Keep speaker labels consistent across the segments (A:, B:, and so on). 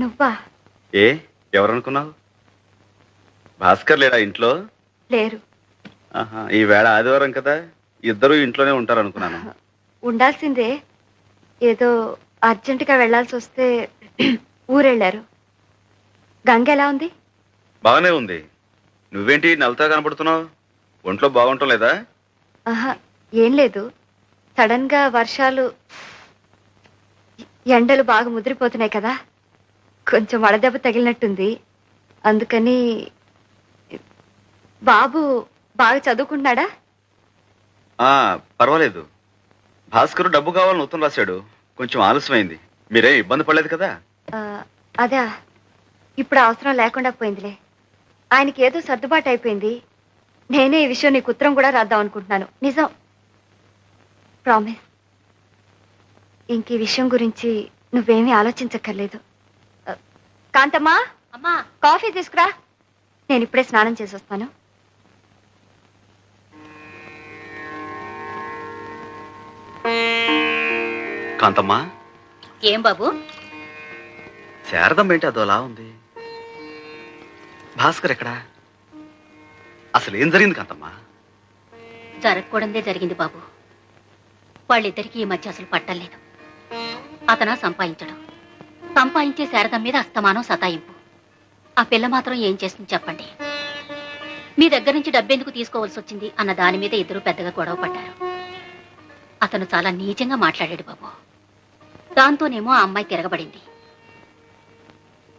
A: నువ్వా?
B: ఏ ఎవరనుకున్నావు? భాస్కర్ లేడా ఇంట్లో?
A: లేరు.
B: ఈ వేళ ఆదివారం కదా, ఇద్దరు ఇంట్లోనే ఉంటారు అనుకున్నాను.
A: ఉండాల్సిందే, ఏదో అర్జెంటుగా వెళ్లాల్సి వస్తే ఊరెళ్ళారు. గంగ ఎలా ఉంది?
B: బాగానే ఉంది. నువ్వేంటి నవ్వుతా కనపడుతున్నావు? ఒంట్లో బాగుంటం లేదా?
A: ఆహా, ఏం లేదు. సడన్ గా వర్షాలు, ఎండలు బాగా ముదిరిపోతున్నాయి కదా, కొంచెం వడదెబ్బ తగిలినట్టుంది. అందుకని. బాబు బాగా చదువుకుంటున్నాడా?
B: పర్వాలేదు. భాస్కర్ డబ్బు కావాలని ఉత్తరం రాశాడు. కొంచెం ఆలస్యమైంది. మీరేం ఇబ్బంది పడలేదు కదా?
A: అదా, ఇప్పుడు అవసరం లేకుండా పోయిందిలే. ఆయనకి ఏదో సర్దుబాటు అయిపోయింది. నేనే ఈ విషయం నీకు ఉత్తరం కూడా రాద్దాం అనుకుంటున్నాను. నిజం, ప్రామిస్. ఇంక ఈ విషయం గురించి నువ్వేమీ ఆలోచించక్కర్లేదు. కాంతమ్మా, అమ్మా, కాఫీ తీసుకురా. నేను ఇప్పుడే స్నానం చేసి వస్తాను.
B: కాంతమ్మా.
C: ఏం బాబు?
B: శారదం ఏంటి అదోలా ఉంది? భాస్కర్ ఎక్కడా? అసలు ఏం జరిగింది కాంతమ్మా?
C: జరగకూడదే జరిగింది బాబు. వాళ్ళిద్దరికీ ఈ మధ్య అసలు పట్టలేదు. అతను సంపాదించడం, సంపాదించే శారదం మీద అస్తమానం సతాయింపు. ఆ పిల్ల మాత్రం ఏం చేస్తుంది చెప్పండి? మీ దగ్గర నుంచి డబ్బెందుకు తీసుకోవాల్సి వచ్చింది అన్న దాని మీద ఇద్దరు పెద్దగా గొడవ పడ్డారు. అతను చాలా నీచంగా మాట్లాడాడు బాబు. దాంతోనేమో ఆ అమ్మాయి తిరగబడింది.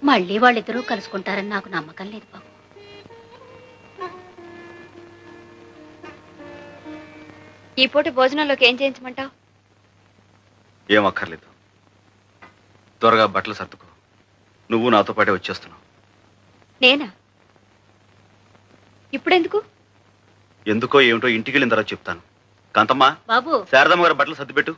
C: మళ్ళీ వాళ్ళిద్దరూ కలుసుకుంటారని నాకు నమ్మకం లేదు బాబు.
A: ఈ పూట భోజనంలోకి ఏం చేయించమంటావు?
B: ఏం అక్కర్లేదు. త్వరగా బట్టలు సర్దుకో. నువ్వు నాతో పాటే వచ్చేస్తున్నావు.
A: నేనా? ఇప్పుడెందుకు?
B: ఎందుకో ఏమిటో ఇంటికి వెళ్ళిన తర్వాత చెప్తాను. కాంతమ్మా,
C: బాబు,
B: శారదమ్మ గారు బట్టలు సర్దిపెట్టు.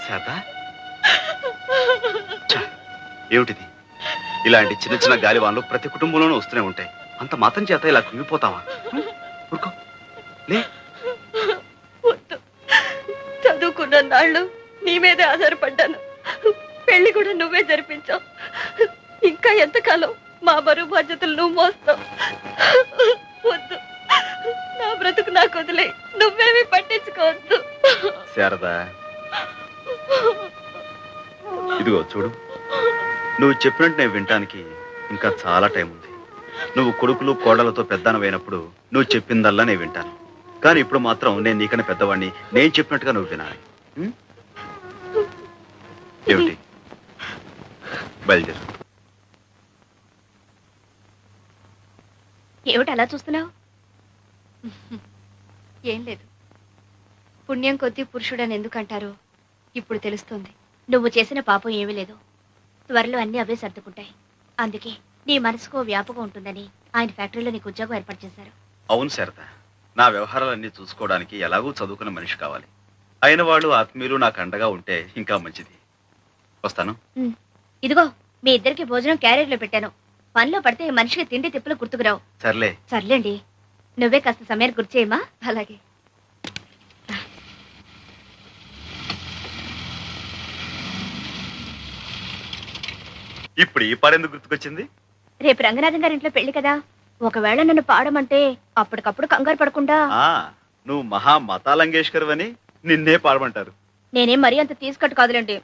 B: శారదా, ఏమిటిది? ఇలాంటి చిన్న చిన్న గాలివాన్లు ప్రతి కుటుంబంలోనూ వస్తూనే ఉంటాయి. అంత మాత్రం చేత ఇలా కుంగిపోతావా? ఊరుకో, లే.
A: చదువుకున్న నాళ్ళు నీ మీదే ఆధారపడ్డాను. పెళ్లి కూడా నువ్వే జరిపించావు. ఇంకా ఎంతకాలం మా బరువు బాధ్యతలు నువ్వు మోస్తావు? వద్దు, నా బ్రతుకు నాకు వదిలే. నువ్వేమీ పట్టించుకోవద్దు.
B: శారదా, ఇదిగో చూడు, నువ్వు చెప్పినట్టు నేను వినటానికి ఇంకా చాలా టైం ఉంది. నువ్వు కొడుకులు కోడలతో పెద్దనవైనప్పుడు నువ్వు చెప్పిందల్లా నేను వింటాను. కానీ ఇప్పుడు మాత్రం నేను నీకన్నా పెద్దవాడిని. నేను చెప్పినట్టుగా నువ్వు వినాలి. ఏమిటి? బయలుదేరు.
A: ఏమిటి అలా చూస్తున్నావు? ఏం లేదు. పుణ్యం కొద్దీ పురుషుడని ఎందుకంటారో ఇప్పుడు తెలుస్తుంది.
D: నువ్వు చేసిన పాపం ఏమీ లేదు. త్వరలో అన్ని అవే సర్దుకుంటాయి. అందుకే నీ మనసుకో వ్యాపకం ఉంటుందని ఆయన ఫ్యాక్టరీలో నీకు ఉద్యోగం ఏర్పాటు చేశారు.
B: అవును శారద, నా వ్యవహారాలన్నీ చూసుకోవడానికి ఎలాగూ చదువుకున్న మనిషి కావాలి. అయిన వాళ్ళు ఆత్మీయులు నాకు అండగా ఉంటే ఇంకా మంచిది. వస్తాను.
D: ఇదిగో, మీ ఇద్దరికి భోజనం క్యారియర్లో పెట్టాను. పనిలో పడితే మనిషికి తిండి తిప్పులు గుర్తుకురావు.
B: సర్లే.
D: సర్లేండి, నువ్వే కాస్త సమయాన్ని గుర్తు చేయమా?
A: అలాగే.
B: ఇప్పుడు ఈ పాడెందుకు గుర్తుకొచ్చింది?
D: రేపు రంగనాథం గారి ఇంట్లో పెళ్లి కదా, ఒకవేళ నన్ను పాడమంటే అప్పటికప్పుడు కంగారు పడకుండా.
B: నువ్వు మహా మతాలంగేష్కర్ అని నిన్నే పాడమంటారు.
D: నేనేం మరీ అంత తీసుకట్టు కాదులేండి.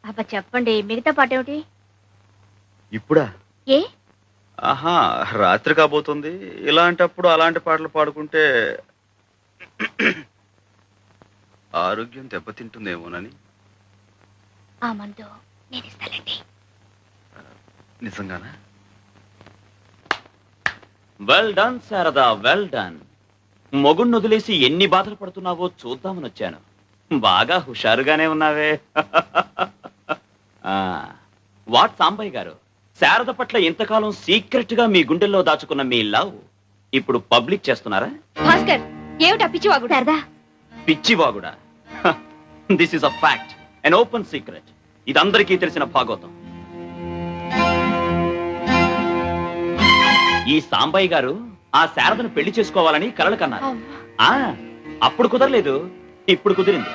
D: అబ్బా చెప్పండి, మిగతా పాట ఏమిటి?
B: ఇప్పుడా?
D: ఏ?
B: రాత్రి కాబోతుంది. ఇలాంటప్పుడు అలాంటి పాటలు పాడుకుంటే ఆరోగ్యం దెబ్బతింటుందేమోనని.
D: ఆ మందు నేను ఇస్తానండి.
B: నిజంగానా?
E: Well done Sharada, well done. మొగుణ్ణి వదిలేసి ఎన్ని బాధలు పడుతున్నావో చూద్దామని వచ్చాను. బాగా హుషారుగానే ఉన్నావే. వాట్ సాంబయ్య గారు, శారద పట్ల ఇంతకాలం సీక్రెట్ గా మీ గుండెల్లో దాచుకున్న మీ లవ్ ఇప్పుడు పబ్లిక్ చేస్తున్నారా?
A: భాస్కర్, ఏమిటా పిచ్చివాగుడు?
D: శారదా,
E: పిచ్చివాగుడా? This is a fact, an open secret. ఇది అందరికీ తెలిసిన భాగవతం. ఈ సాంబయ్య గారు ఆ శారదను పెళ్లి చేసుకోవాలని కలలు కన్నారు. ఆ అప్పుడు కుదరలేదు, ఇప్పుడు కుదిరింది.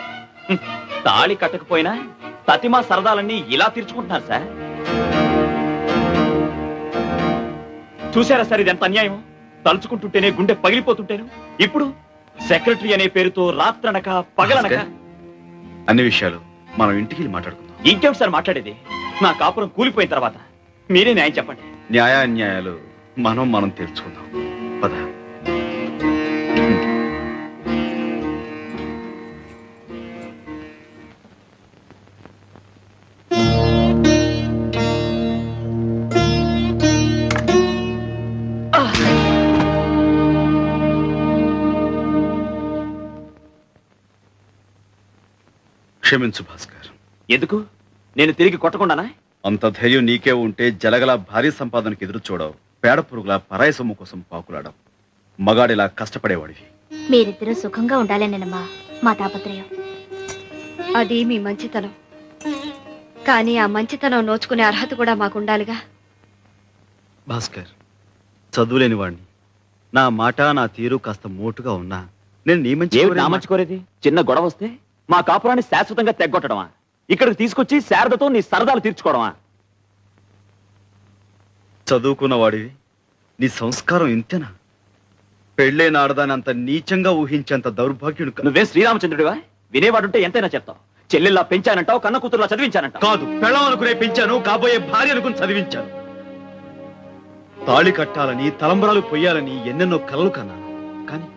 E: తాళి కట్టకపోయినా తతిమా సరదాలన్నీ ఇలా తీర్చుకుంటున్నారు సార్. చూసారా సార్ ఇది ఎంత అన్యాయం? తలుచుకుంటుంటేనే గుండె పగిలిపోతుంటేను ఇప్పుడు సెక్రటరీ అనే పేరుతో రాత్రనక పగలనక.
B: అన్ని విషయాలు మనం ఇంటికి వెళ్ళి మాట్లాడుకుందాం.
E: ఇంకేమిటి సార్ మాట్లాడేది? నా కాపురం కూలిపోయిన తర్వాత మీరే న్యాయం చెప్పండి.
B: న్యాయాన్యాయాలు మనం తెలుసుకుందాం. పద. క్షమించు భాస్కర్.
E: ఎందుకు? నేను తిరిగి కొట్టకుండానా?
B: అంత ధైర్యం నీకే ఉంటే జలగల భారీ సంపాదనకు ఎదురు చూడవు, పేడ పురుగుల పరాయి సొమ్ము కోసం పాకులాడవు, మగాడిలా కష్టపడేవాడివి.
D: మీరిద్దరూ సుఖంగా ఉండాలేనమ్మా మా తాపత్రయం.
A: అది మీ మంచితనం, కానీ ఆ మంచితనం నోచుకునే అర్హత కూడా మాకుండాలిగా.
B: భాస్కర్, చదువులేని వాడిని, నా మాట నా తీరు కాస్త మోటుగా ఉన్నా నేను నీ మంచి
E: నా మంచి కోరేది? చిన్న గొడవ వస్తే మా కాపురాన్ని శాశ్వతంగా తెగ్గొట్టడమా? ఇక్కడికి తీసుకొచ్చి శారదతో నీ సరదాలు తీర్చుకోవడమా?
B: చదువుకున్న వాడివి, నీ సంస్కారం ఇంతేనా? పెళ్ళైన ఆడదాని అంత నీచంగా ఊహించేంత దౌర్భాగ్యుడు
E: నువ్వే శ్రీరామచంద్రుడివా? వినేవాడుంటే ఎంతైనా చెప్తావు. చెల్లెల్లా పెంచానంటావు, కన్న కూతురులా చదివించానంటావు.
B: కాదు, పెళ్ళం అనుకునే పెంచాను, కాబోయే భార్య అనుకుని చదివించాను. తాళి కట్టాలని, తలంబరాలు పొయ్యాలని ఎన్నెన్నో కలలు కన్నాను. కానీ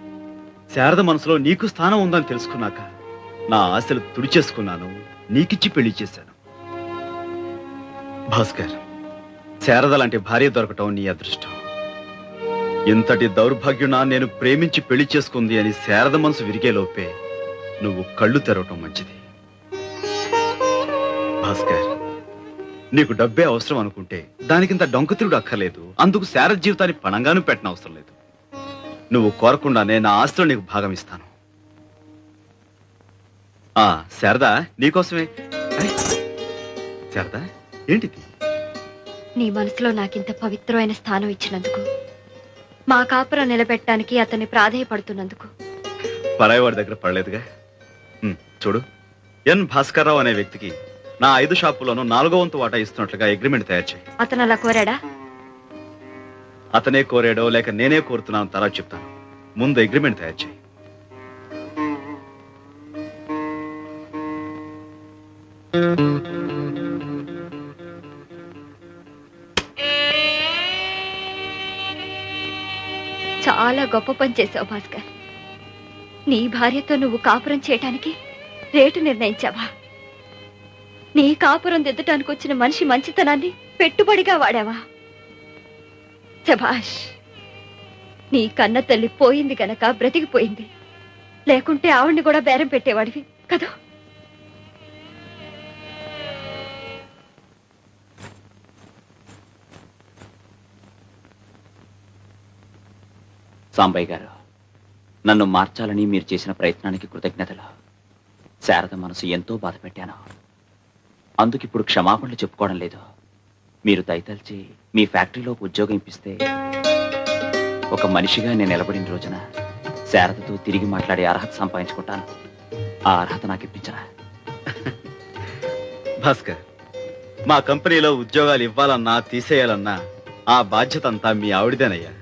B: శారద మనసులో నీకు స్థానం ఉందని తెలుసుకున్నాక నా ఆశలు తుడిచేసుకున్నాను, నీకిచ్చి పెళ్లి చేశాను. భాస్కర్, శారద లాంటి భార్య దొరకటం నీ అదృష్టం. ఇంతటి దౌర్భాగ్యునా నేను ప్రేమించి పెళ్లి చేసుకుంది అని శారద మనసు విరిగే లోపే నువ్వు కళ్ళు తెరవటం మంచిది. భాస్కర్, నీకు డబ్బే అవసరం అనుకుంటే దానికింత డొంకతిరుడు అక్కర్లేదు. అందుకు శారద జీవితాన్ని పణంగాను పెట్టిన అవసరం లేదు. నువ్వు కోరకుండానే నా ఆస్తిలో నీకు భాగం ఇస్తాను. శారదా, నీకోసమే. శారదా, ఏంటిది?
A: నీ మనసులో నాకింత పవిత్రమైన స్థానం ఇచ్చినందుకు, మా కాపురం నిలబెట్టడానికి అతన్ని ప్రాధేయపడుతున్నందుకు.
B: పరాయివాడి దగ్గర పడలేదుగా. చూడు, ఎన్ భాస్కర్రావు అనే వ్యక్తికి నా 5 షాపుల్లోనూ 4వ వంతు వాటా ఇస్తున్నట్లుగా అగ్రిమెంట్ తయారు చేయి.
A: అతను అలా కోరాడా?
B: అతనే కోరాడో లేక నేనే కోరుతున్నాను తర్వాత చెప్తాను. ముందు అగ్రిమెంట్ తయారు చేయి.
A: చాలా గొప్ప పని చేశావు భాస్కర్. నీ భార్యతో నువ్వు కాపురం చేయటానికి రేటు నిర్ణయించావా? నీ కాపురం దిద్దటానికి వచ్చిన మనిషి మంచితనాన్ని పెట్టుబడిగా వాడావా? శభాష్. నీ కన్న తల్లి పోయింది గనక బ్రతికిపోయింది, లేకుంటే ఆవిడ్ని కూడా బేరం పెట్టేవాడివి కదా.
E: సాంబయ్య గారు, నన్ను మార్చాలని మీరు చేసిన ప్రయత్నానికి కృతజ్ఞతలు. శారద మనసు ఎంతో బాధ పెట్టాను, అందుకిప్పుడు క్షమాపణలు చెప్పుకోవడం లేదు. మీరు దయతల్చి మీ ఫ్యాక్టరీలో ఉద్యోగం ఇప్పిస్తే ఒక మనిషిగా నేను నిలబడిన రోజున శారదతో తిరిగి మాట్లాడే అర్హత సంపాదించుకుంటాను. ఆ అర్హత నాకు ఇప్పించరా?
B: భాస్కర్, మా కంపెనీలో ఉద్యోగాలు ఇవ్వాలన్నా తీసేయాలన్నా ఆ బాధ్యత అంతా మీ ఆవిడదేనయ్యా.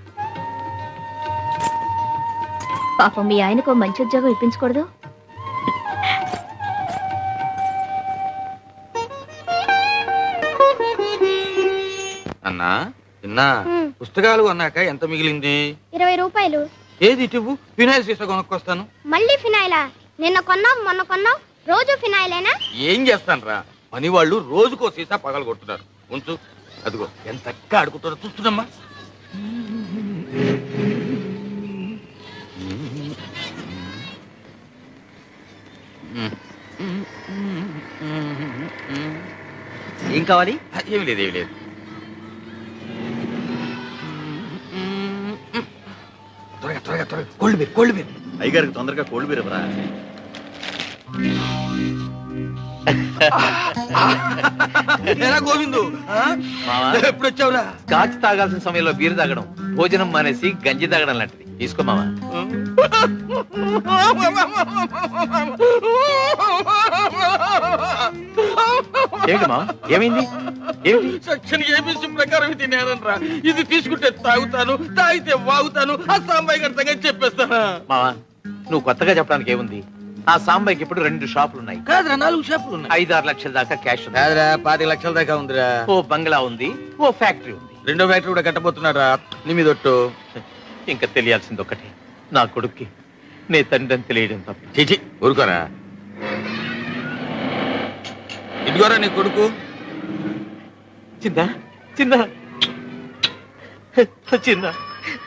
D: పాపం మీ ఆయనకు మంచి ఉద్యోగం ఇప్పించకూడదు?
F: అన్నా నిన్న పుస్తకాలు కొన్నాక ఎంత మిగిలింది?
G: 20 రూపాయలు.
F: ఏది ఇటువు, ఫినాయిల్ సీసా కొనుక్కొస్తాను.
G: మళ్ళీ ఫినాయిలా? నిన్న కొన్నావు మొన్న కొన్నావు, రోజు ఫినాయిలేనా?
F: ఏం చేస్తాను రా, పని వాళ్ళు రోజుకో సీసా పగలు కొడుతున్నారు. ఉంచు, అదిగో ఎంత చక్కగా ఆడుకుంటారో చూస్తున్నామ్మా.
H: ఏం కావాలి?
F: ఏమి లేదు, ఏమి లేదు. త్వరగా త్వరగా త్వరగా కోళ్ళు మీరు
B: అయ్యగారికి తొందరగా కోళ్ళు బీరవరా.
F: గోవిందు, ఎప్పుడు వచ్చావురా?
H: స్కాచ్ తాగాల్సిన సమయంలో బీరు తాగడం భోజనం మానేసి గంజి తాగడం లాంటిది.
F: తీసుకో మావా.
H: ఏమిటి మావా ఏమైంది ఏమిటి
F: సెక్షన్ ఏబిసి ప్రకారం తినేనరా. ఇది తీసుకుంటే తాగుతాను, తాగితే వాగుతాను. ఆ సాంబాయి గారి సంగతి చెప్పేస్తానా?
H: మావా నువ్వు కొత్తగా చెప్పడానికి ఏముంది? ఆ సాంబాయికి ఇప్పుడు 2 షాపులు ఉన్నాయి.
F: కాదురా, 4 షాపులు ఉన్నాయి.
H: 5-6 లక్షల దాకా క్యాష్ ఉంది.
F: కాదురా, 25 లక్షల దాకా ఉందిరా.
H: ఓ బంగ్లా ఉంది, ఓ ఫ్యాక్టరీ ఉంది.
F: 2వ ఫ్యాక్టరీ కూడా కట్టబోతున్నారా? నీ మీదొట్టు.
H: ఇంకా తెలియాల్సింది ఒకటి, నా కొడుక్కి నే తండ్రి అని తెలియడం తప్ప.
F: చీచి ఊరుకోరా. ఇదిగోరా నీ కొడుకు.
H: చిన్న చిన్న చిన్న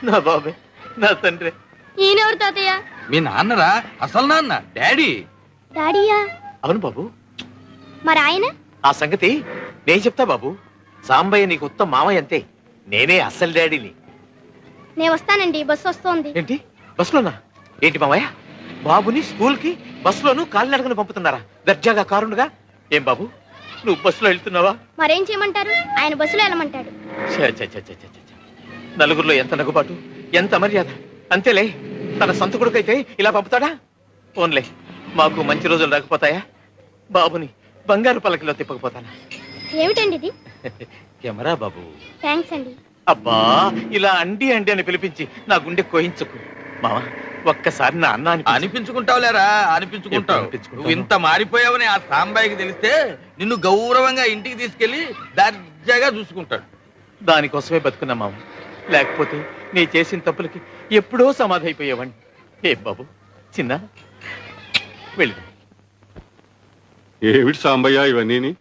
H: నా బాబాయ్, నా తండ్రి.
G: ఈయనెవరు తాతయ్య?
F: మీ నాన్నరా, అసలు నాన్న, డాడీ.
G: డాడీయా?
H: అవును బాబు.
G: మరి ఆయన?
H: ఆ సంగతి నేను చెప్తా బాబు. సాంబయ్య నీకు ఉత్త మామయ్య అంతే, నేనే అసలు డాడీని.
G: నేను వస్తానండి, బస్సు వస్తోంది.
H: ఏంటి బస్సులోనా? ఏంటి మామయ్య, బాబుని స్కూల్ కి బస్సులోను కాలినడకను పంపుతున్నారా? దర్జాగా కారుండగా. ఏం బాబు నువ్వు బస్సులో వెళ్తున్నావా?
G: మరేం చేయమంటారు? ఆయన బస్సులో వెళ్ళమంటాడు.
H: ఛే, ఛే, ఛే, ఛే, ఛే, ఛే. నలుగురిలో ఎంత నగుబాటు, ఎంత మర్యాద. అంతేలే, తన సొంత కొడుకైతే ఇలా పంపుతాడా? ఓన్లే మాకు మంచి రోజులు రాకపోతాయా? బాబుని బంగారు పలకలో తిప్పకపోతానా?
G: ఏమిటండి ఇది?
H: కెమెరా బాబు.
G: థ్యాంక్స్ అండి.
H: అబ్బా, ఇలా అండి అండి అని పిలిపించి నా గుండె కోయించుకు. మావా ఒక్కసారి నా అన్న అని
F: అనిపించుకుంటావులేరా, అనిపించుకుంటావు. నువ్వు ఇంత మారిపోయావని ఆ సాంబాయికి తెలిస్తే నిన్ను గౌరవంగా ఇంటికి తీసుకెళ్లి దర్జాగా చూసుకుంటాడు.
H: దానికోసమే బతుకున్నా మావ. లేకపోతే నీ చేసిన తప్పులకి ఎప్పుడో సమాధి అయిపోయేవాడిని. ఏ బాబు చిన్న వెళ్ళి.
I: ఏమిటి సాంబయ్య ఇవన్నీ?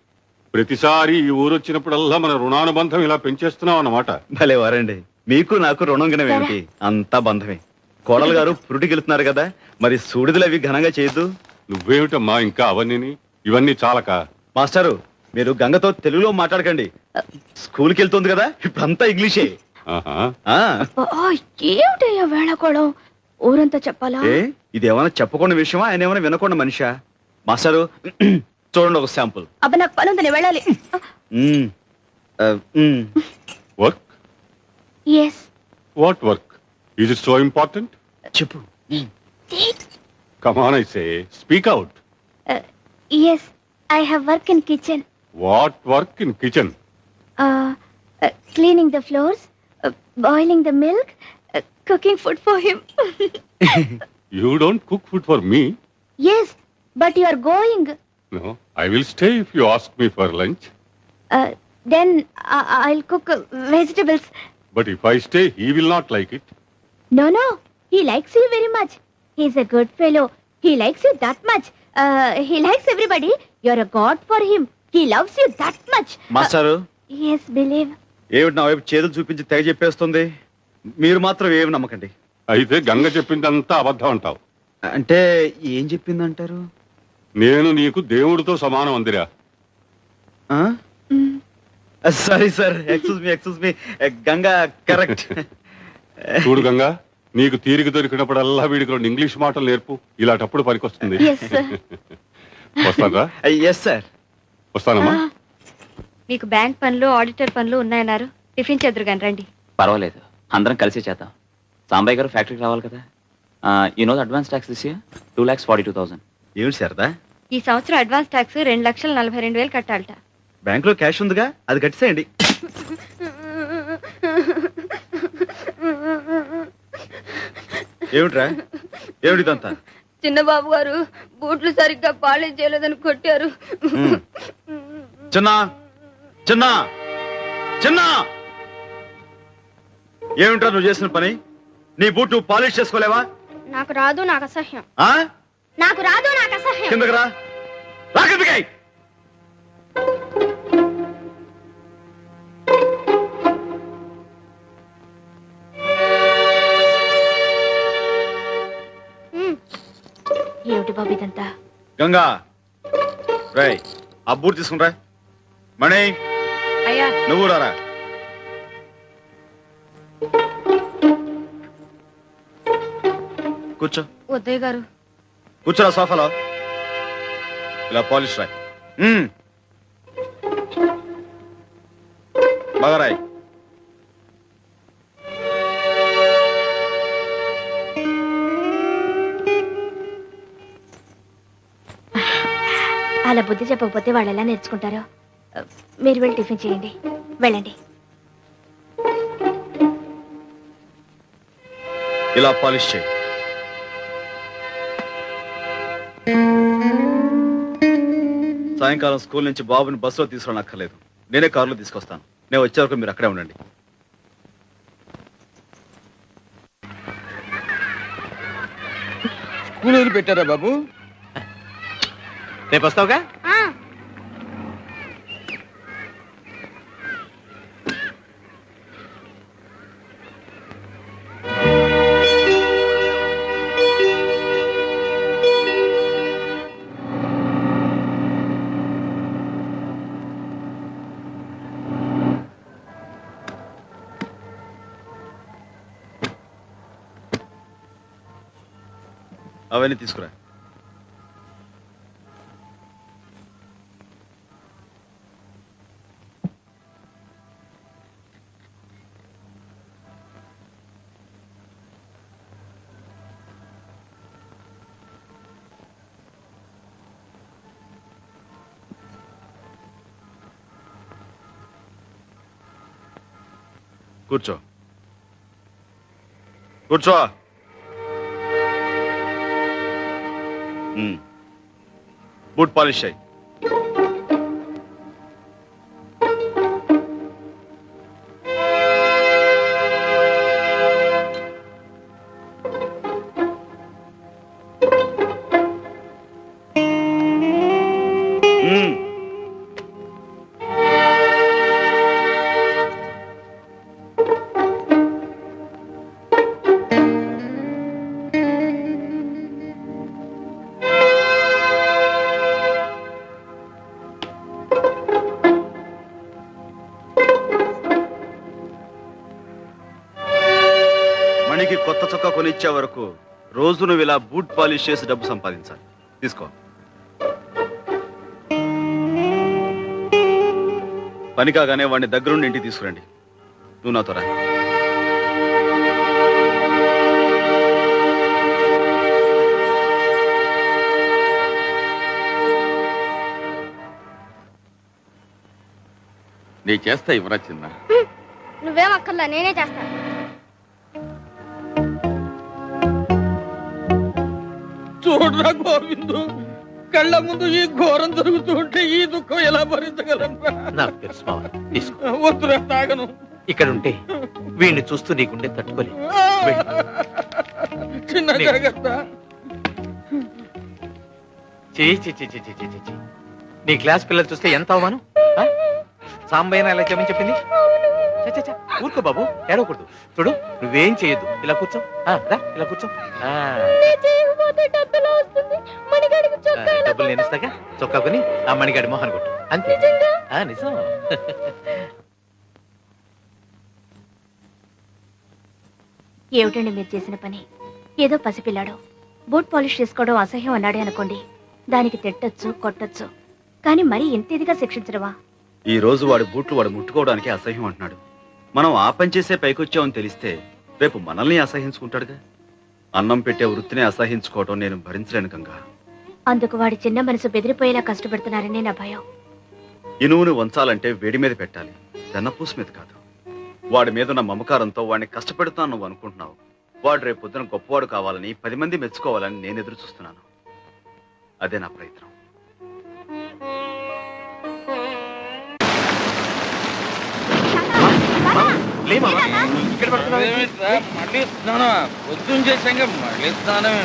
I: ప్రతిసారి ఈ ఊరు వచ్చినప్పుడల్లా మన రుణానుబంధం ఇలా పెంచేస్తున్నావు అన్నమాట.
B: భలే వారండి, మీకు నాకు రుణం గినవేమిటి? అంతా బంధమే. కోడలు గారు పురుటికి వెళ్తున్నారు కదా, మరి సూడిదలు అవి ఘనంగా చేయొద్దు.
I: నువ్వేమిటమ్మా ఇంకా అవన్నీ? ఇవన్నీ చాలక.
B: మాస్టారు, మీరు గంగతో తెలుగులో మాట్లాడకండి. స్కూల్కి వెళ్తుంది కదా, ఇప్పుడంతా ఇంగ్లీషే.
I: ఆహా.
B: ఆ,
D: ఏమిటయ్యా వేళకోవడం? ఊరంతా చెప్పాలా?
B: ఏ ఇది ఏమైనా చెప్పకుండా విషయమా, ఆయన ఏమైనా వినకుండా మనిషా? మాస్టారు చూడండి ఒక శాంపుల్.
D: అబ్బా నాకు పని ఉంది, నేను వెళ్ళాలి.
I: Work?
D: Yes.
I: What work? Is it so important?
B: చెప్పు.
I: Come on, I say. Speak out.
G: Yes, I have work in kitchen.
I: What work in kitchen?
G: Cleaning the floors, boiling the milk, cooking food for him.
I: You don't cook food for me.
G: Yes, but you are going.
I: No, I will stay if you ask me for lunch.
G: Then I'll cook vegetables.
I: But if I stay, he will not like it.
G: No, he likes you very much. He's a good fellow. He likes you that much. He likes everybody. You're a god for him. He loves you that much.
B: మాస్టారు,
G: Yes, believe.
B: ఏమిటి నా వైపు చేతులు చూపించి తెగ చెప్పేస్తుంది? మీరు మాత్రం ఏమి నమ్మకండి.
I: అయితే గంగ చెప్పిందంతా అబద్ధం అంటావు.
B: అంటే ఏం చెప్పిందంటారు?
I: నేను నీకు దేవుడితో సమానం అందిరా.
B: Sorry sir, excuse me. Ganga correct.
I: చూడు గంగా, నీకు తీరిక దొరికినప్పుడల్లా వీడికి 2 ఇంగ్లీష్ మాటలు నేర్పు. ఇలాంటప్పుడు పనికొస్తుంది.
G: Yes, sir.
I: వస్తానరా?
B: Yes sir.
I: వస్తానమ్మా.
A: మీకు బ్యాంక్ పనులు, ఆడిటర్ పనులు ఉన్నాయన్నారు. టిఫిన్ చేద్దరు కానీ రండి.
E: పర్వాలేదు, అందరం కలిసి చేద్దాం. సాంబయ్య గారు ఫ్యాక్టరీకి రావాలి కదా. You know the advance tax this year 2,42,000.
B: ఏమిటి శారదా?
A: ఈ సంవత్సరం అడ్వాన్స్ ట్యాక్స్ 2,42,000 కట్టాలట.
B: బ్యాంకులో క్యాష్ ఉందిగా, అది కట్టేసేయండి. ఏమిట్రా, ఏమిటిదంతా?
A: చిన్న బాబు గారు బూట్లు సరిగ్గా పాలిష్ చేయలేదని కొట్టారు.
B: చిన్న చిన్న చిన్న ఏమిట్రా నువ్వు చేసిన పని? నీ బూట్ నువ్వు పాలిష్ చేసుకోలేవా?
G: నాకు రాదు, నాకు అసహ్యం.
B: ఆ?
G: నాకు రాదు, నాకు అసహ్యం.
B: కిందకి రా. రా కిందకి.
D: ఏమిటి బాబు ఇదంతా?
B: గంగా, రై ఆ బూట్ తీసుకునిరా. మణి,
A: అయ్యా
B: నువ్వు రారా. కూర్చో.
A: వద్దయ్య గారు.
B: కూర్చోరా సోఫాలో. ఇలా పాలిష్ రాయ్. బాగా రాయ్.
D: అలా బుద్ధి చెప్పకపోతే వాళ్ళు ఎలా నేర్చుకుంటారో. మీరు వెళ్ళి టిఫిన్ చేయండి, వెళ్ళండి.
B: ఇలా పాలిష్ చేయి. సాయంకాలం స్కూల్ నుంచి బాబుని బస్సులో తీసుకురానక్కర్లేదు, నేనే కారులో తీసుకొస్తాను. నేను వచ్చే వరకు మీరు అక్కడే ఉండండి.
F: స్కూల్ వదిలి పెట్టారా బాబు?
H: రేపు వస్తావుగా?
B: అవన్నీ తీసుకురా. కూర్చో కూర్చో. బూట్ పాలిష్ అయ్యి. మణికి కొత్త చొక్కా కొనిచ్చే వరకు రోజు నువ్వు ఇలా బూట్ పాలిష్ చేసి డబ్బు సంపాదించాలి. తీసుకో. పని కాగానే వాడిని దగ్గరుండి ఇంటికి తీసుకురండి. నువ్వు నాతో రా.
F: నీ చేస్తా ఇవ్వరా చిన్న.
G: నువ్వేం అక్కర్లా, నేనే చేస్తా.
F: చూడరా గోవిందు, కళ్ళ ముందు ఈ ఘోరం జరుగుతూ ఉంటే ఈ దుఃఖం ఎలా భరించగలరా?
H: నాకు తెలుసు మావ, తీసుకో.
F: వద్దురా, తాగను.
H: ఇక్కడ ఉంటే వీడిని చూస్తూ నీ గుండె తట్టుకోలే.
F: చిన్న జాగ్రత్త.
H: నీ క్లాస్ పిల్లలు చూస్తే ఎంత అవమానం. సాంబయ్యన ఎలా చెప్పని చెప్పింది. ఊరుకో బాబు, ఏడవకూడదు. చూడు, నువ్వేం చేయొద్దు. ఇలా కూర్చో, రా, ఇలా కూర్చో. డబ్బులు నేను ఇస్తాగా. చొక్కా కొని ఆ మణిగాడి మొహన్ కొట్టు, అంతే. నిజం.
D: ఏమిటండి మీరు చేసిన పని? ఏదో పసిపిల్లాడు బూట్ పాలిష్ చేసుకోవడం అసహ్యం అన్నాడే అనుకోండి, దానికి తిట్టొచ్చు, కొట్టొచ్చు. కానీ మరీ ఇంత ఇదిగా శిక్షించడమా?
B: ఈ రోజు వాడి బూట్లు వాడు ముట్టుకోవడానికి అసహ్యం అంటున్నాడు. మనం ఆ పని చేసే పైకొచ్చామని తెలిస్తే రేపు మనల్ని అసహించుకుంటాడుగా. అన్నం పెట్టే వృత్తిని అసహించుకోవటం నేను భరించలేను గంగా.
D: అందుకు వాడి చిన్న మనసు బెదిరిపోయేలా కష్టపెడుతున్నారని నా భయం.
B: ఇనువును వంచాలంటే వేడి మీద పెట్టాలి, వెన్నపూస మీద కాదు. వాడి మీద ఉన్న మమకారంతో వాడిని కష్టపెడుతాను నువ్వు అనుకుంటున్నావు. వాడు రేపు పొద్దున గొప్పవాడు కావాలని, 10 మంది మెచ్చుకోవాలని నేను ఎదురు చూస్తున్నాను. అదే నా ప్రయత్నం.
F: మళ్ళీ స్నానం పొద్దున్న చేశాక మళ్ళీ స్నానం.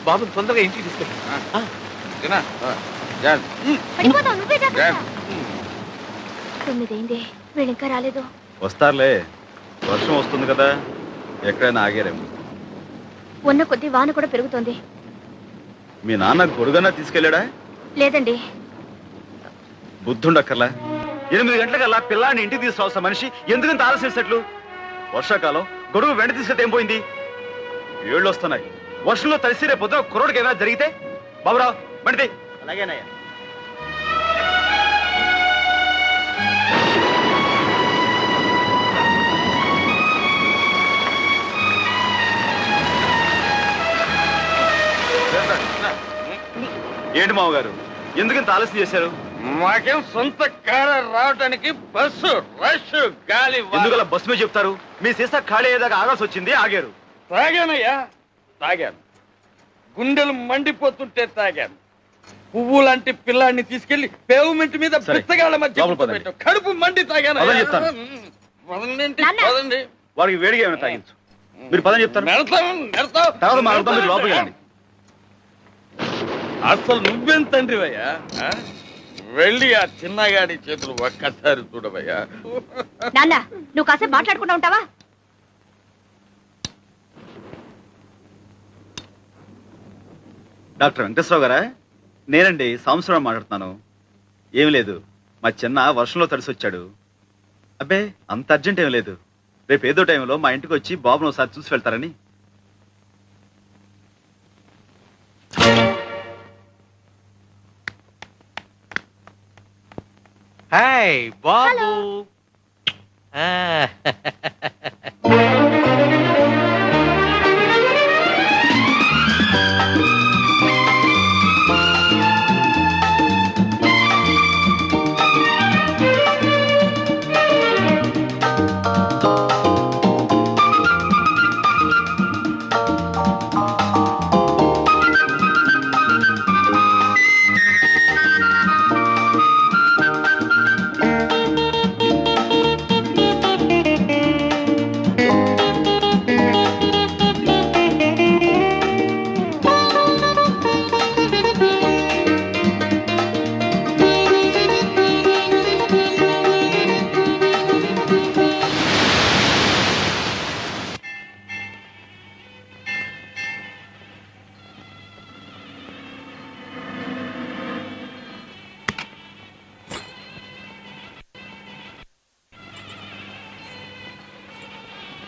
H: బాబు తొందరగా ఇంటికి తీసుకెళ్ళి.
D: 9 అయింది, వీళ్ళు ఇంకా రాలేదు.
B: వస్తారులే, వర్షం వస్తుంది కదా, ఎక్కడైనా ఆగారేమో.
D: ఉన్న కొద్ది వాన కూడా పెరుగుతోంది.
B: మీ నాన్న గొడుగన్నా తీసుకెళ్ళాడా?
D: లేదండి.
B: బుద్ధుండక్కర్లా. 8 గంటలకల్లా పిల్లాన్ని ఇంటికి తీసుకురావాల్సిన మనిషి ఎందుకంత ఆలస్యం చేసేట్లు? వర్షాకాలం గొడుగు వెంట తీసుకెళ్తే ఏం పోయింది? ఏళ్ళు వస్తున్నాయి. వర్షంలో తడిసి రేపు పొద్దున కుర్రోడికి ఏమైనా జరిగితే? బాబురావు బండిది. అలాగేనయ్యా. ఏంటి మామగారు, ఎందుకు ఇంత ఆలస్యం చేశారు?
F: మాకేం సొంత కారు రావటానికి బస్సు రష్ గాలి
B: ఎందుకలా బస్సు మీద చెప్తారు? మీ సీసా ఖాళీ అయ్యేదాకా ఆగాల్సి వచ్చింది, ఆగారు.
F: తాగానయ్యా, తాగాను. గుండెలు మండిపోతుంటే తాగాను. పువ్వు లాంటి పిల్లాన్ని తీసుకెళ్లి పేవ్మెంట్ మీద పిత్తగాళ్ళ మధ్య కూర్చోబెట్టావు. కడుపు మండి తాగాను. పదండి.
B: వాడికి వేడిగా ఏమైనా తాగించు. మీరు పదని చెప్తారు, తర్వాత మా అర్థం మీరు లోపలికి రండి.
F: అసలు నువ్వేం తండ్రివయ్యా? వెళ్ళి ఆ చిన్నగాడి చేతులు ఒక్కసారి చూడవయ్యా.
D: నాన్న నువ్వు కాసేపు మాట్లాడుకుంటా ఉంటావా?
B: డాక్టర్ వెంకటేశ్వరరావు గారా? నేనండి, సాంబశివరావు మాట్లాడుతున్నాను. ఏం లేదు, మా చిన్న వర్షంలో తడిసి వచ్చాడు. అబ్బే అంత అర్జెంట్ ఏం లేదు. రేపు ఏదో టైంలో మా ఇంటికి వచ్చి బాబును ఒకసారి చూసి వెళ్తారని.
H: హాయ్ బాబు.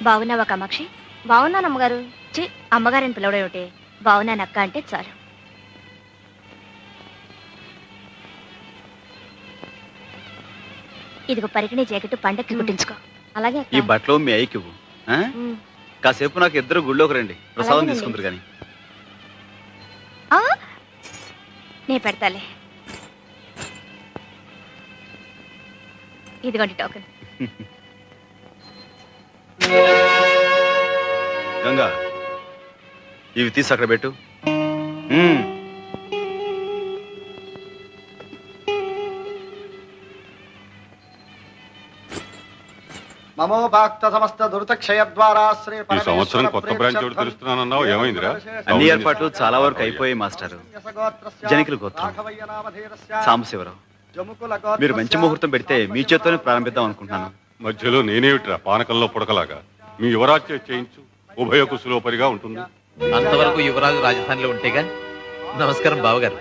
D: బాగున్నావా కామాక్షి? బాగున్నాను అమ్మగారు. అమ్మగారిని పిలవడం ఏమిటి? బాగున్నాను అక్క అంటే చాలు. ఇదిగో పరికిణి జాకెట్ పండక్కి కుట్టించుకో. అలాగే
B: ఈ బట్టలు మీ అయ్యకి ఇవ్వు. కాసేపు నాకు ఇద్దరు గుళ్ళోకి రండి, ప్రసాదం తీసుకుంటారు కానీ.
D: నే పెడతాలే. ఇదిగోండి టోకెన్.
B: గంగా, ఇవి తీసి అక్కడ పెట్టు.
J: మమో భక్త సమస్త దురితక్షయ ద్వారా శ్రీ
I: ఈ సంవత్సరం కొత్త బ్రాంచ్ ఎవరు తెలుస్తున్నానన్నావు, ఏమైందిరా?
B: అన్ని ఏర్పాట్లు చాలా వరకు అయిపోయాయి మాస్టారు. జనికుల గోత్రం సాంబశివరావు, మీరు మంచి ముహూర్తం పెడితే మీ చేత్తోనే ప్రారంభిద్దాం అనుకుంటున్నాను.
I: మధ్యలో నేనేమిట్రా పానకంలో పుడకలాగా? మీ యువరాజ్ చేయించు, ఉభయ కుశలోపరిగా ఉంటుంది.
H: అంతవరకు యువరాజు రాజధానిలో ఉంటేగా. నమస్కారం బావగారు.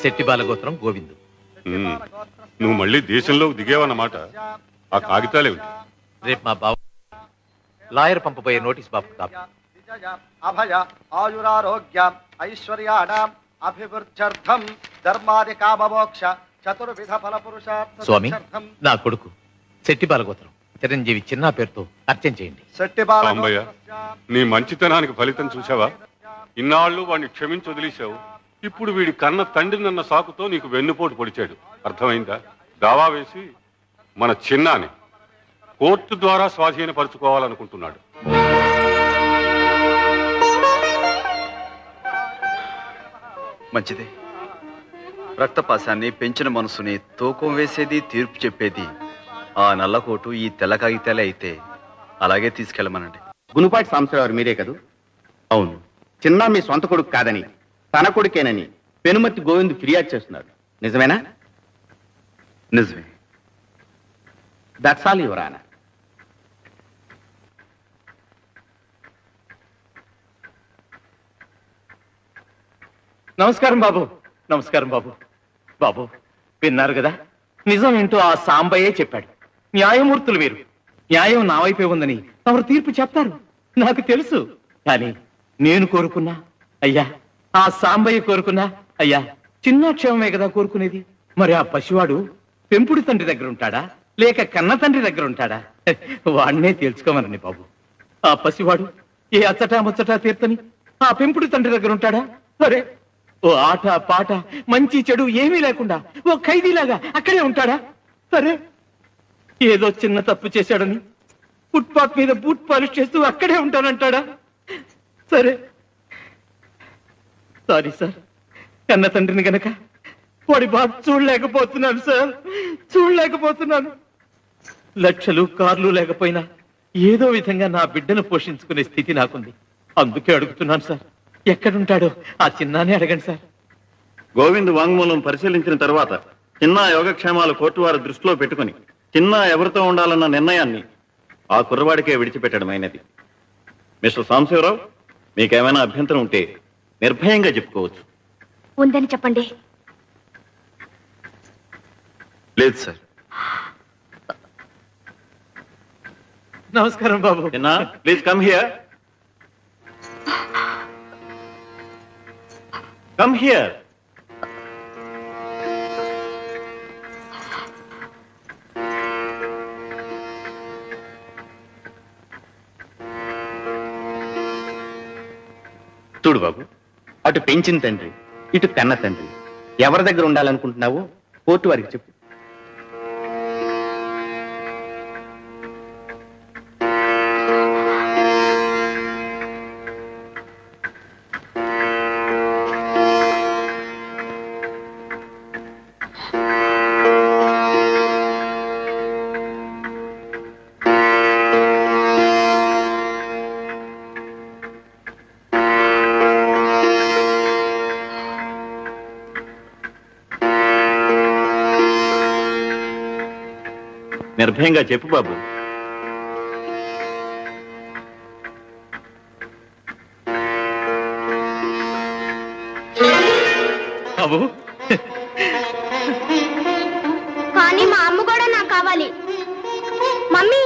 H: శెట్టి బాలగోత్రం గోవిందు.
I: నువ్వు మళ్ళీ దేశంలోకి దిగేవన్నమాట. ఆ కాగితాలేమిటి?
H: రేపు మా బావ లాయర్ పంపబోయే నోటీస్ బాబు కాపీ.
J: అభయ ఆయురారోగ్య ఐశ్వర్యాణం అభివృద్ధ్యర్థం ధర్మాది కామమోక్ష చతుర్విధ ఫల పురుషార్థ.
H: స్వామి, నా కొడుకు శెట్టి బాలగోత్రం చిరంజీవి చిన్న పేరుతో అర్చన చేయండి.
I: సాంబయ్య, నీ మంచితనానికి ఫలితం చూసావా? ఇన్నాళ్ళు వాడిని క్షమించి వదిలేశావు. ఇప్పుడు వీడి కన్న తండ్రినన్న సాకుతో నీకు వెన్నుపోటు పొడిచాడు. అర్థమైందా? దావా వేసి మన చిన్నాని కోర్టు ద్వారా స్వాధీనపరుచుకోవాలనుకుంటున్నాడు.
B: మంచిదే. రక్తపాశాన్ని, పెంచిన మనసుని తూకం వేసేది, తీర్పు చెప్పేది ఆ నల్లకోటు, ఈ తెల్ల కాగితాలే అయితే అలాగే తీసుకెళ్ళమనండి.
K: గునుపాటి సాంబశివరావు మీరే కదూ?
B: అవును.
K: చిన్న మీ సొంత కొడుకు కాదని, తన కొడుకేనని పెనుమతి గోవింద్ ఫిర్యాదు చేస్తున్నాడు. నిజమేనా?
B: నిజమే.
K: That's all your honour.
H: నమస్కారం బాబు. నమస్కారం బాబు. బాబు విన్నారు కదా, నిజం ఏంటో ఆ సాంబయ్యే చెప్పాడు. న్యాయమూర్తులు మీరు. న్యాయం నా వైపే ఉందని తమరు తీర్పు చెప్తారు, నాకు తెలుసు. కానీ నేను కోరుకున్నా అయ్యా, ఆ సాంబయ్య కోరుకున్నా అయ్యా, చిన్న క్షేమమే కదా కోరుకునేది. మరి ఆ పసివాడు పెంపుడు తండ్రి దగ్గర ఉంటాడా, లేక కన్న తండ్రి దగ్గర ఉంటాడా? వాడినే తెలుసుకోమనండి బాబు. ఆ పసివాడు ఏ అచ్చటా ముచ్చటా తీర్తని ఆ పెంపుడు తండ్రి దగ్గర ఉంటాడా, సరే ఓ ఆట పాట మంచి చెడు ఏమీ లేకుండా ఓ ఖైదీలాగా అక్కడే ఉంటాడా? సరే, ఏదో చిన్న తప్పు చేశాడని ఫుట్పాత్ మీద బూట్ పాలిష్ చేస్తూ అక్కడే ఉంటానంటాడా? సరే, సారీ సార్. కన్న తండ్రిని గనక వాడి బాధ చూడలేకపోతున్నాను సార్, చూడలేకపోతున్నాను. లక్షలు కార్లు లేకపోయినా ఏదో విధంగా నా బిడ్డను పోషించుకునే స్థితి నాకుంది. అందుకే అడుగుతున్నాను సార్, ఎక్కడుంటాడో ఆ చిన్నానే అడగండి సార్.
K: గోవింద్ వాంగ్మూలం పరిశీలించిన తర్వాత చిన్న యోగక్షేమాలు కోర్టు వారి దృష్టిలో పెట్టుకుని చిన్న ఎవరితో ఉండాలన్న నిర్ణయాన్ని ఆ కుర్రవాడికే విడిచిపెట్టడమైనది. మిస్టర్ సాంబశివరావు, మీకేమైనా అభ్యంతరం ఉంటే నిర్భయంగా చెప్పుకోవచ్చు.
D: ఉందని చెప్పండి.
B: లేదు సార్.
H: నమస్కారం బాబు.
K: చిన్న, please come here. Come here. చూడు బాబు, అటు పెంచిన తండ్రి, ఇటు కన్న తండ్రి, ఎవరి దగ్గర ఉండాలనుకుంటున్నావో కోర్టు వారికి చెప్పు. నిర్భయంగా చెప్పు బాబు.
H: బాబు,
G: కానీ మా అమ్మ కూడా నాకు కావాలి. మమ్మీ,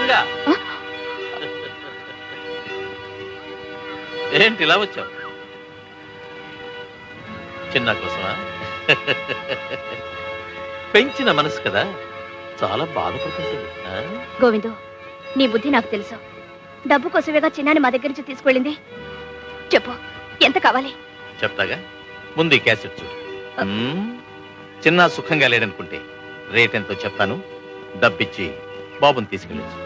H: దొంగ ఏంటి ఇలా వచ్చావు? చిన్న కోసమా? పెంచిన మనసు కదా, చాలా బాధపడుతుంటుంది.
D: గోవిందు, నీ బుద్ధి నాకు తెలుసు. డబ్బు కోసమేగా చిన్నాని మా దగ్గర నుంచి తీసుకెళ్ళింది. చెప్పు, ఎంత కావాలి?
H: చెప్తాగా, ముందు ఈ క్యాసెట్ చూడు. చిన్న సుఖంగా లేడనుకుంటే రేట్ ఎంతో చెప్తాను, డబ్బిచ్చి బాబుని తీసుకెళ్ళచ్చు.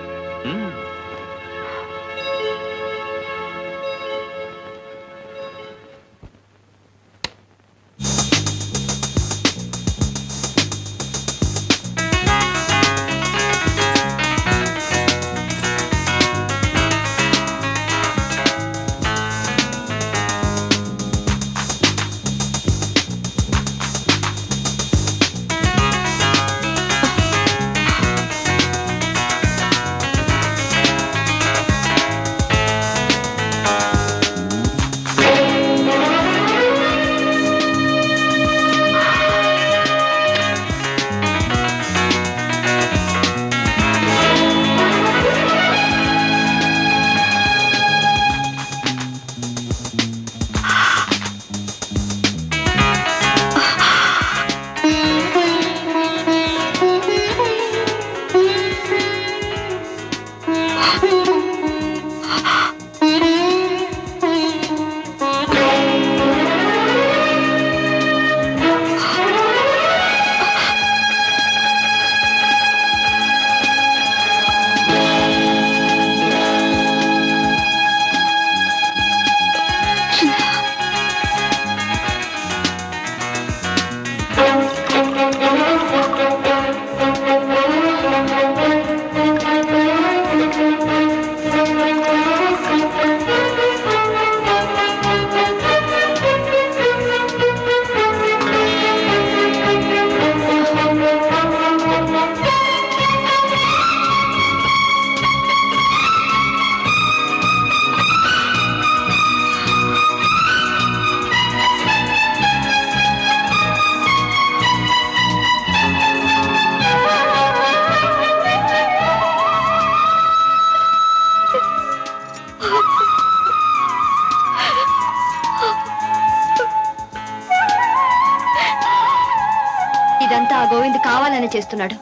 A: ఇదంతా ఆ గోవింద్ కావాలని చేస్తున్నాడు.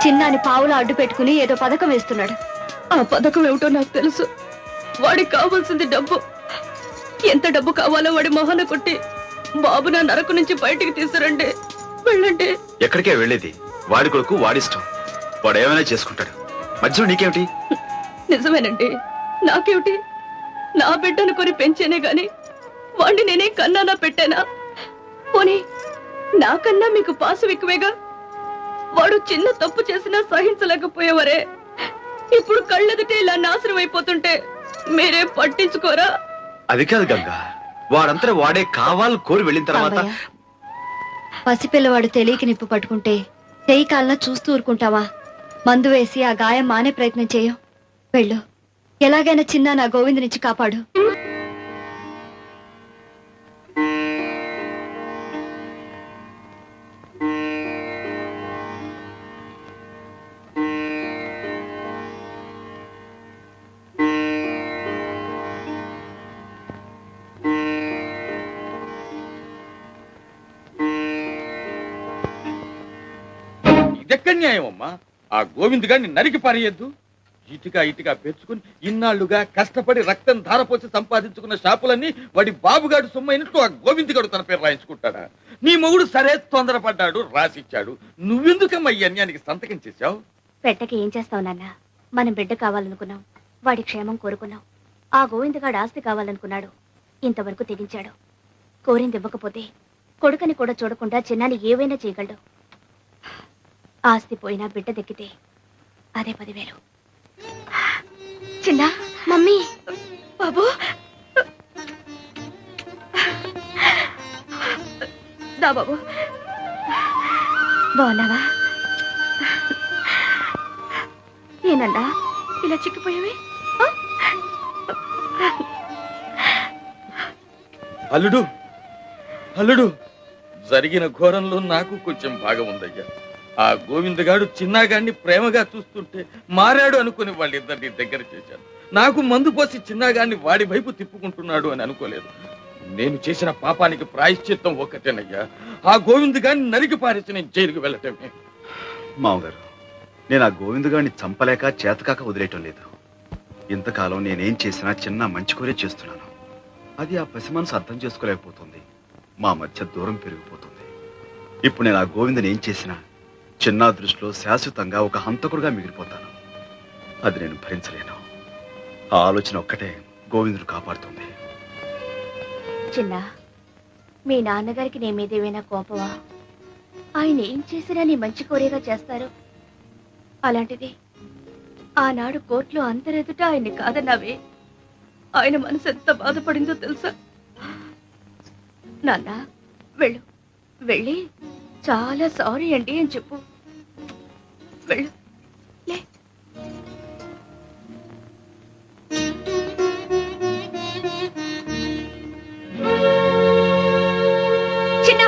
A: చిన్నాని పావులో అడ్డు పెట్టుకుని ఏదో పథకం వేస్తున్నాడు.
L: ఆ పథకం ఏమిటో నాకు తెలుసు. వాడికి కావాల్సింది డబ్బు. ఎంత డబ్బు కావాలో వాడి మొహాన కొట్టి బాబు నా నరకు నుంచి బయటికి తీసుకురండి. వెళ్ళండి.
B: ఎక్కడికే వెళ్ళేది? వాడి కొడుకు వాడిష్టం, వాడు ఏమైనా చేసుకుంటాడు. మధ్యలో నీకేమిటి?
L: నిజమేనండి, నాకేమిటి? నా బిడ్డను కొని పెంచేనే గాని వాడిని నేనే కన్నానా పెట్టానా? పోనీ నాకన్నా మీకు పాసం ఎక్కువేగా. వాడు చిన్న తప్పు చేసినా సహించలేకపోయేవారే. ఇప్పుడు కళ్ళెదుటే ఇలా నాశనం అయిపోతుంటే మీరే పట్టించుకోరా?
B: అది కాదు గంగా, వాడంతా వాడే కావాలని కోరి వెళ్ళిన తర్వాత
A: పసిపిల్లవాడు తెలియక నిప్పు పట్టుకుంటే చెయ్యి కాలన చూస్తూ ఊరుకుంటావా? మందు వేసి ఆ గాయం మానే ప్రయత్నం చేయం. వెళ్ళు, ఎలాగైనా చిన్న నా గోవింద్ నుంచి కాపాడు.
F: ఇదెక్కడ న్యాయం అమ్మా? ఆ గోవింద్ గారిని నరికి పారేయద్దు. ఇటుగా పెంచుకుని ఇన్నాళ్లుగా కష్టపడి రక్తం ధారపోసి సంపాదించుకున్న షాపులన్నీ వాడి బాబుగాడు సొమ్మైనట్టు ఆ గోవింద్ గారు తన పేరు రాయించుకుంటాడా? నీ మొగుడు సరే తొందరపడ్డాడు, రాసిచ్చాడు. నువ్వెందుకమ్మా ఈ అన్యానికి సంతకం చేశావు?
D: పెట్టకి ఏం చేస్తావు నాన్న? మనం బిడ్డ కావాలనుకున్నాం, వాడి క్షేమం కోరుకున్నాం. ఆ గోవిందగాడు ఆస్తి కావాలనుకున్నాడు, ఇంతవరకు తెగించాడు. కోరింది ఇవ్వకపోతే కొడుకని కూడా చూడకుండా చిన్నాని ఏవైనా చేయగలడు. ఆస్తి పోయినా బిడ్డ దక్కితే అదే 10,000. చిన్న మమ్మీ,
L: బాబు, దా బాబు.
D: బాగున్నావా? ఏనన్నా ఇలా చిక్కిపోయావే?
F: అల్లుడు, జరిగిన ఘోరంలో నాకు కొంచెం భాగం ఉందయ్యా. ఆ గోవిందగాడు చిన్నాగాడిని ప్రేమగా చూస్తుంటే మారాడు అనుకుని వాళ్ళిద్దరిని దగ్గర చేశాను. నాకు మందు పోసి చిన్నాగాడిని వాడి వైపు తిప్పుకుంటున్నాడు అని అనుకోలేదు. నేను చేసిన పాపానికి ప్రాయశ్చిత్తం ఒక్కటేనయ్యా, ఆ గోవిందగాడిని నరికి పారేసి నేను జైలుకు వెళ్ళటమే.
B: మామగారు, నేను ఆ గోవిందగాడిని చంపలేక చేతకాక వదిలేయటం లేదు. ఇంతకాలం నేనేం చేసినా చిన్న మంచి కోరే చేస్తున్నాను. అది ఆ పసి మనసు అర్థం చేసుకోలేకపోతుంది. మా మధ్య దూరం పెరిగిపోతుంది. ఇప్పుడు నేను ఆ గోవిందని ఏం చేసినా చిన్న దృష్టిలో శాశ్వతంగా ఒక హంతకుడుగా మిగిలిపోతాను. అది నేను భరించలేను. ఆ ఆలోచన ఒక్కటే గోవిందుడు కాపాడుతుంది.
D: చిన్న, మీ నాన్నగారికి నీ మీద ఏమైనా కోపమా? ఆయన ఏం చేసినా నీ మంచి కోరేగా చేస్తారు. అలాంటిది ఆనాడు కోర్టులో అందరెదుట ఆయన్ని కాదన్నావే. ఆయన మనసు ఎంత బాధపడిందో తెలుసా? నాన్న, వెళ్ళు, వెళ్ళి చాలా సారీ అండి అని చెప్పు. వెళ్ళు. చిన్న,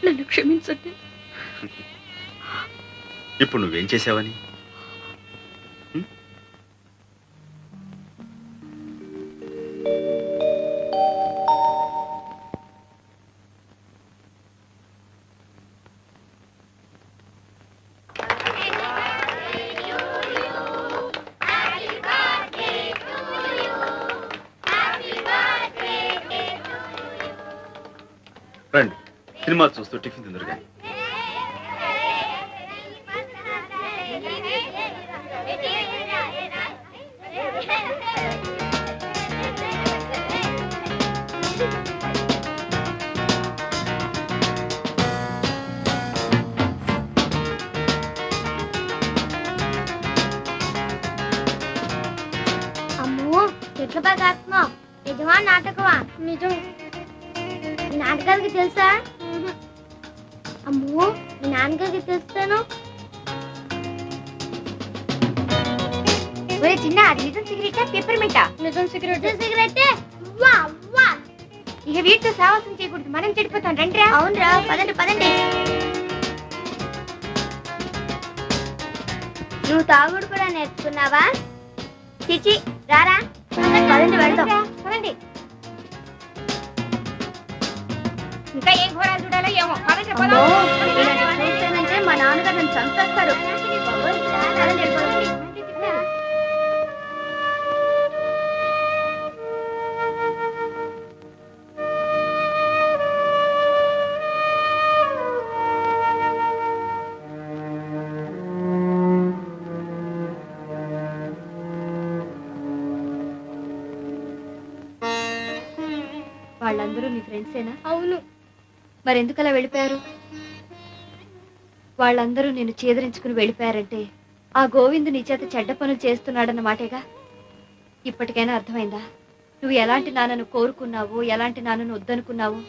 D: నన్ను క్షమించండి.
B: ఇప్పుడు నువ్వేం చేసావని? రండి, సినిమా చూస్తూ టిఫిన్ తిందురు కానీ.
G: అమ్మో, చెట్లు బాగా ఆత్మా. నిజమా నాటకమా? నిజం. ఈ నాటకాలకి తెలుసా? అమ్మో, మీ నాన్నగారికి తెలుస్తాను.
A: చిన్న, అది నిజం సిగరెటా పెప్పర్మెంటా?
G: నిజం సిగరెట్. సిగరెట్. వా వా.
A: ఇక వీటితో సావాసం చేయకూడదు, మనం చెడిపోతాం. రండి.
G: అవునరా, పదండి పదండి. నువ్వు తాగుడు కూడా నేర్చుకున్నావా? చిచి, రారా. పదండి వెళ్దాం.
A: పదండి. ఇంకా ఏం ఘోరాలు చూడాలో ఏమో.
D: అమ్మో, ఇలాంటి చూశానంటే మా నాన్నగారు నన్ను చంపేస్తారు. పదండి, వెళ్ళిపోదాం. వాళ్ళందరూ నీ ఫ్రెండ్సేనా?
G: అవును.
D: మరెందుకు అలా వెళ్ళిపోయారు? వాళ్ళందరూ నేను చేదరించుకుని వెళ్ళిపోయారంటే ఆ గోవిందు నీ చేత చెడ్డ పనులు చేస్తున్నాడన్నమాటేగా. ఇప్పటికైనా అర్థమైందా నువ్వు ఎలాంటి నాన్నను కోరుకున్నావు, ఎలాంటి నాన్నను వద్దనుకున్నావు?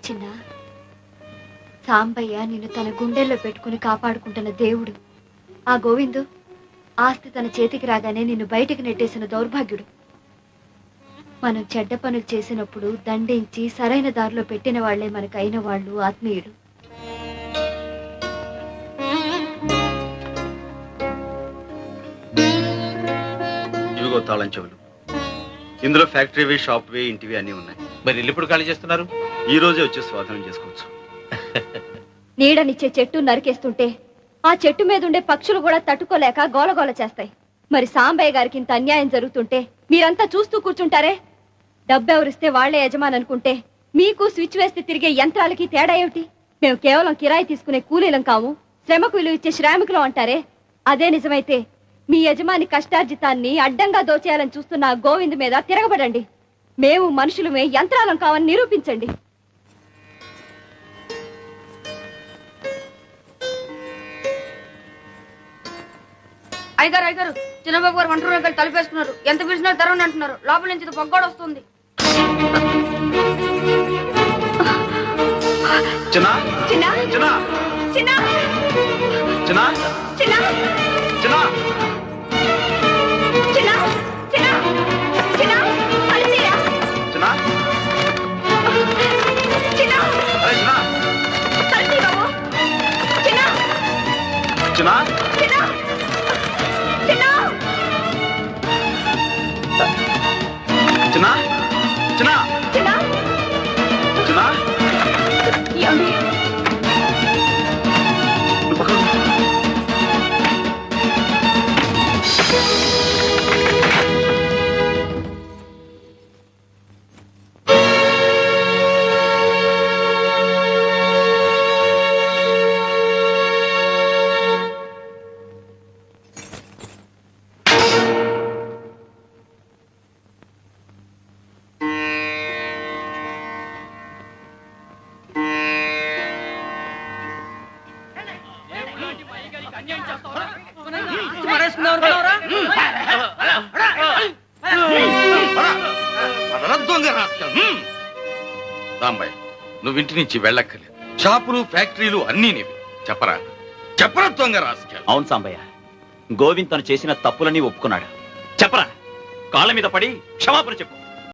D: చిన్న, సాంబయ్య నిన్ను తన గుండెల్లో పెట్టుకుని కాపాడుకుంటున్న దేవుడు. ఆ గోవిందు ఆస్తి తన చేతికి రాగానే నిన్ను బయటికి నెట్టేసిన దౌర్భాగ్యుడు. మనం చెడ్డ పనులు చేసినప్పుడు దండించి సరైన దారిలో పెట్టిన వాళ్లే మనకైన వాళ్ళు ఆత్మీయుడు.
B: ఇవిగో తాళం చెవులు. ఇందులో ఫ్యాక్టరీవి, షాప్వి, ఇంటివి అన్నీ ఉన్నాయి.
H: మరి ఇల్లు ఇప్పుడు ఖాళీ చేస్తున్నారు?
B: ఈ రోజే వచ్చి స్వాధీనం చేసుకోవచ్చు.
D: నీడనిచ్చే చెట్టు నరికేస్తుంటే ఆ చెట్టు మీద ఉండే పక్షులు కూడా తట్టుకోలేక గోలగోల చేస్తాయి. మరి సాంబయ్య గారికి ఇంత అన్యాయం జరుగుతుంటే మీరంతా చూస్తూ కూర్చుంటారే? డబ్బెవరిస్తే వాళ్లే యజమాని అనుకుంటే మీకు స్విచ్ వేస్తే తిరిగే యంత్రాలకి తేడా ఏమిటి? మేము కేవలం కిరాయి తీసుకునే కూలీలం కాము, శ్రమకు విలువ ఇచ్చే శ్రామికులం అంటారే. అదే నిజమైతే మీ యజమాని కష్టార్జితాన్ని అడ్డంగా దోచేయాలని చూస్తున్న గోవింద్ మీద తిరగబడండి. మేము మనుషులమే, యంత్రాలం కావని నిరూపించండి.
M: అయ్యగారు అయ్యగారు చిన్నబాబు గారు వంట రూమ్కి వెళ్ళి తలుపేసుకున్నారు. ఎంత పిలిచినా తెరవని అంటున్నారు. లోపల నుంచి పొగ్గోడు వస్తుంది.
B: చిన్నా
G: చిన్న
B: చిన్నా
G: చిన్న
B: చిన్నా
G: చిన్న
B: చిన్నా
G: చిన్న చిన్న చిన్న అలిసిరా
B: చిన్నా
G: చిన్న
B: అరే చిన్నా
G: కలిసి బాబు చిన్న
B: చిన్నా
G: చిన్న చిన్న
B: చిన్నా చిన్నా
G: చిన్న
B: చిన్నా
G: ఏమండి
F: రాంబాయ్, నువ్వు ఇంటి నుంచి వెళ్ళక్కర్లేదు. షాపులు ఫ్యాక్టరీలు అన్నీ నీవి. చెప్పరా చెప్పరా దొంగ రాస్కెల్.
E: అవును సాంబయ్య, గోవింద్ తను చేసిన తప్పులని ఒప్పుకున్నాడు. చెప్పరా, కాళ్ళ మీద పడి క్షమాపణ చెప్పు.